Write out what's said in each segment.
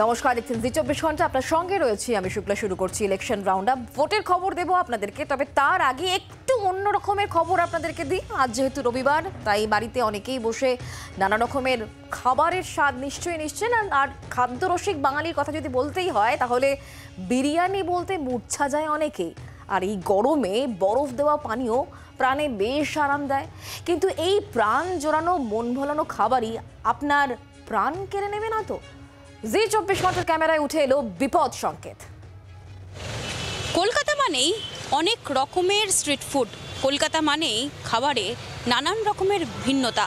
নমস্কার, দেখছেন জি 24 ঘন্টা। আপনার সঙ্গে রয়েছি আমি শুক্লা। শুরু করছি ইলেকশন রাউন্ড আপ। ভোটের খবর দেবো আপনাদেরকে, তবে তার আগে একটু অন্য রকমের খবর আপনাদেরকে দিই। আজ যেহেতু রবিবার, তাই বাড়িতে অনেকেই বসে নানা রকমের খাবারের স্বাদ নিশ্চয়ই নিচ্ছেন। আর খাদ্যরসিক বাঙালির কথা যদি বলতেই হয়, তাহলে বিরিয়ানি বলতে মূর্ছা যায় অনেকেই। আর এই গরমে বরফ দেওয়া পানীয় প্রাণে বেশ আরাম দেয়, কিন্তু এই প্রাণ জোড়ানো মন ভোলানো খাবারই আপনার প্রাণ কেড়ে নেবে না তো? জি 24 ঘন্টার ক্যামেরায় উঠে এলো বিপদ সংকেত। কলকাতা মানেই অনেক রকমের স্ট্রিট ফুড, কলকাতা মানেই খাবারে নানান রকমের ভিন্নতা।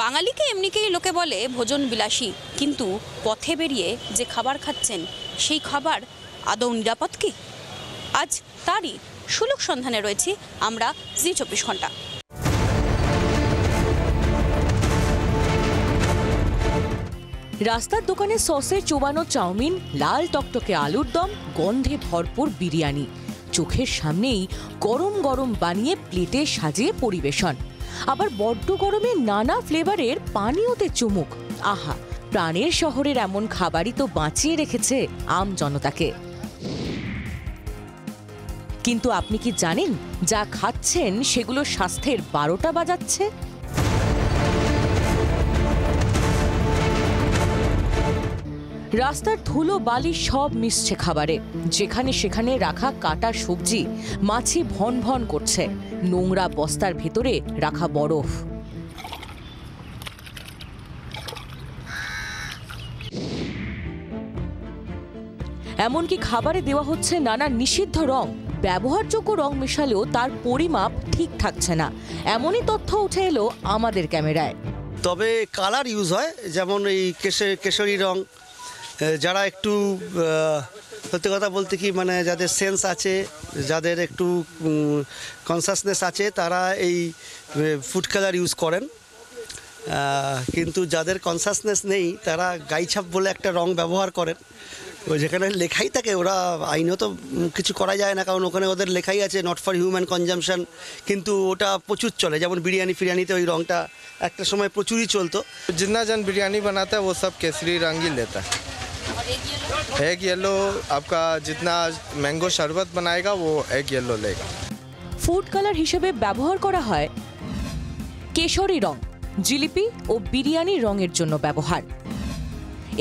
বাঙালিকে এমনিকেই লোকে বলে ভোজন বিলাসী, কিন্তু পথে বেরিয়ে যে খাবার খাচ্ছেন সেই খাবার আদৌ নিরাপদ কি? আজ তারই সুলুক সন্ধানে রয়েছি আমরা জি 24 ঘন্টা। রাস্তার দোকানে সসে চোবানো চাউমিন, লাল টকটকে আলুর দম, গন্ধে ভরপুর বিরিয়ানি, চোখের সামনেই গরম গরম বানিয়ে প্লেটে সাজিয়ে পরিবেশন। আবার বড্ড গরমে নানা ফ্লেভারের পানীয়তে চুমুক। আহা, প্রাণের শহরের এমন খাবারই তো বাঁচিয়ে রেখেছে আম জনতাকে। কিন্তু আপনি কি জানেন, যা খাচ্ছেন সেগুলো স্বাস্থ্যের 12টা বাজাচ্ছে? রাস্তার ধুলো বালি সব মিশছে খাবারে। যেখানে সেখানে রাখা কাটা সবজি, মাছি ভন ভন করছে। নোংরা বস্তার ভেতরে রাখা বরফ। এমনকি খাবারে দেওয়া হচ্ছে নানা নিষিদ্ধ রং। ব্যবহারযোগ্য রং মেশালেও তার পরিমাপ ঠিক থাকছে না, এমনই তথ্য উঠে এলো আমাদের ক্যামেরায়। তবে কালার ইউজ হয়, যেমন এই কেশরী রং। যারা একটু সত্যি কথা বলতে কি, মানে যাদের সেন্স আছে, যাদের একটু কনসাসনেস আছে, তারা এই ফুড কালার ইউজ করেন। কিন্তু যাদের কনসাসনেস নেই, তারা গাইছাপ বলে একটা রং ব্যবহার করেন। যেখানে লেখাই থাকে, ওরা আইনত কিছু করা যায় না, কারণ ওখানে ওদের লেখাই আছে নট ফর হিউম্যান কনজামশন, কিন্তু ওটা প্রচুর চলে। যেমন ফিরিয়ানিতে ওই রংটা একটা সময় প্রচুরই চলতো। जितना जन बिरयानी बनाता है वो सब केसरी रंग ही लेता है। एग येलो आपका जितना मैंगो शरबत बनाएगा वो एग येलो लेगा। ফুড কালার হিসেবে ব্যবহার করা হয় কেশরী রং, জিলিপি ও বিরিয়ানির রঙের জন্য ব্যবহার।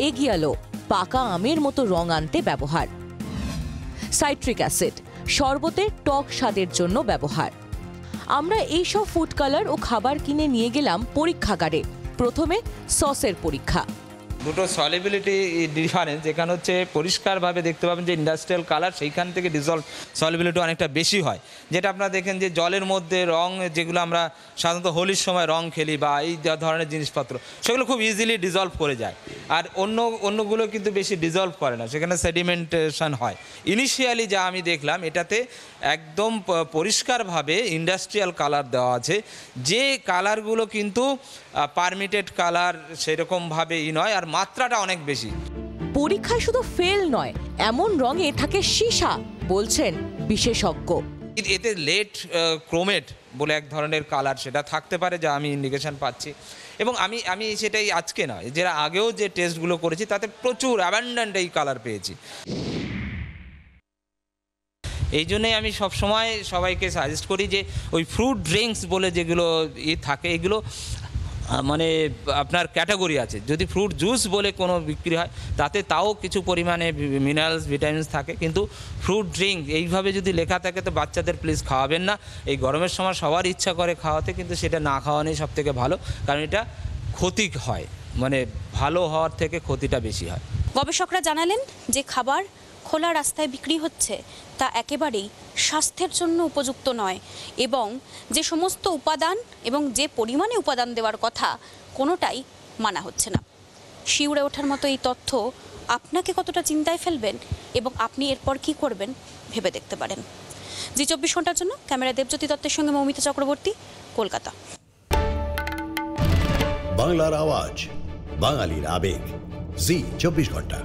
এগ ইয়েলো পাকা আমের মতো রং আনতে ব্যবহার। সাইট্রিক অ্যাসিড শরবতে টক স্বাদের জন্য ব্যবহার। আমরা এইসব ফুড কালার ও খাবার কিনে নিয়ে গেলাম পরীক্ষাগারে। প্রথমে সসের পরীক্ষা। দুটো সলিবিলিটি ডিফারেন্স। এখানে হচ্ছে পরিষ্কারভাবে দেখতে পাবেন যে ইন্ডাস্ট্রিয়াল কালার, সেইখান থেকে ডিজলভ সলিবিলিটি অনেকটা বেশি হয়। যেটা আপনারা দেখেন যে জলের মধ্যে রং, যেগুলো আমরা সাধারণত হোলির সময় রং খেলি বা এই ধরনের জিনিসপত্র, সেগুলো খুব ইজিলি ডিজলভ করে যায়। আর অন্যগুলো কিন্তু বেশি ডিজলভ করে না, সেখানে সেডিমেন্টেশন হয়। ইনিশিয়ালি যা আমি দেখলাম, এটাতে একদম পরিষ্কারভাবে ইন্ডাস্ট্রিয়াল কালার দেওয়া আছে, যে কালারগুলো কিন্তু পারমিটেড কালার সেরকমভাবেই নয়, আর মাত্রাটা অনেক বেশি। পরীক্ষায় শুধু ফেল নয়, এমন রঙে থাকে সীসা, বলছেন বিশেষজ্ঞ। এতে লেট ক্রোমেট বলে এক ধরনের কালার, সেটা থাকতে পারে, যা আমি ইন্ডিকেশন পাচ্ছি। এবং আমি সেটাই আজকে নয়, যেটা আগেও যে টেস্টগুলো করেছি তাতে প্রচুর অ্যাবান্ডেন্ট এই কালার পেয়েছি। এই জন্যই আমি সবসময় সবাইকে সাজেস্ট করি যে ওই ফ্রুট ড্রিঙ্কস বলে যেগুলো থাকে, এগুলো মানে আপনার ক্যাটাগরি আছে। যদি ফ্রুট জুস বলে কোনো বিক্রি হয়, তাতে তাও কিছু পরিমাণে মিনারেলস, ভিটামিনস থাকে, কিন্তু ফ্রুট ড্রিঙ্ক এইভাবে যদি লেখা থাকে, তো বাচ্চাদের প্লিজ খাওয়াবেন না। এই গরমের সময় সবার ইচ্ছা করে খাওয়াতে, কিন্তু সেটা না খাওয়ানোই সব থেকে ভালো, কারণ এটা ক্ষতি হয়, মানে ভালো হওয়ার থেকে ক্ষতিটা বেশি হয়। গবেষকরা জানালেন যে খাবার খোলা রাস্তায় বিক্রি হচ্ছে তা একেবারেই স্বাস্থ্যের জন্য উপযুক্ত নয়, এবং যে সমস্ত উপাদান এবং যে পরিমাণে উপাদান দেওয়ার কথা, কোনোটাই মানা হচ্ছে না। শিউরে ওঠার মতো এই তথ্য আপনাকে কতটা চিন্তায় ফেলবেন, এবং আপনি এরপর কি করবেন ভেবে দেখতে পারেন। জি 24 ঘন্টার জন্য ক্যামেরা দেবজ্যোতি দত্তের সঙ্গে মৌমিতা চক্রবর্তী, কলকাতা। বাংলার আওয়াজ, বাঙালির আবেগ, জি 24 ঘন্টা।